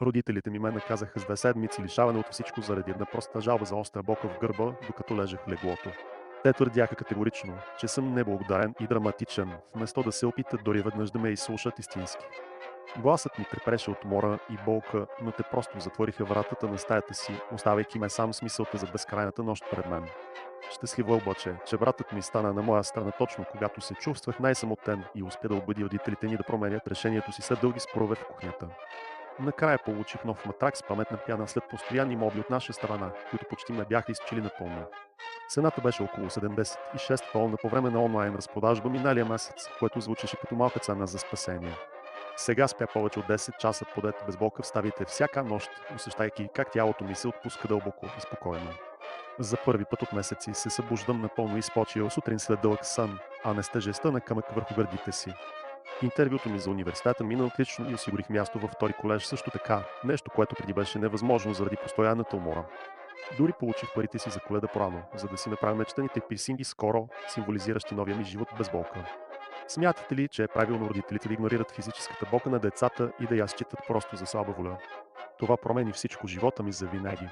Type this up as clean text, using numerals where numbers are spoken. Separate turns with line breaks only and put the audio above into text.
Родителите ми ме наказаха с 2 седмици лишаване от всичко заради една проста жалба за остра бока в гърба, докато лежах в леглото. Те твърдяха категорично, че съм неблагодарен и драматичен, вместо да се опитат дори веднъж да ме изслушат истински. Гласът ми трепеше от мора и болка, но те просто затвориха вратата на стаята си, оставайки ме сам с мисълта за безкрайната нощ пред мен. Щастлива обаче, че братът ми стана на моя страна точно когато се чувствах най-самотен и успя да убеди родителите ни да променят решението си след дълги спорове в кухнята. Накрая получих нов матрак с паметна пяна след постоянни моби от наша страна, които почти ме бяха изчили напълно. Цената беше около 76 тона по време на онлайн разпродажба миналия месец, което звучеше като малка цена за спасение. Сега спя повече от 10 часа подет без болка в ставите всяка нощ, усещайки как тялото ми се отпуска дълбоко и спокойно. За първи път от месеци се събуждам напълно изпочил сутрин след дълъг сън, а не с тежестта на камък върху гърдите си. Интервюто ми за университета мина отлично и осигурих място във втори колеж също така, нещо, което преди беше невъзможно заради постоянната умора. Дори получих парите си за Коледа порано, за да си направя мечтаните пирсинги скоро, символизиращи новия ми живот без болка. Смятате ли, че е правилно родителите да игнорират физическата болка на децата и да я считат просто за слаба воля? Това промени всичко живота ми за винаги.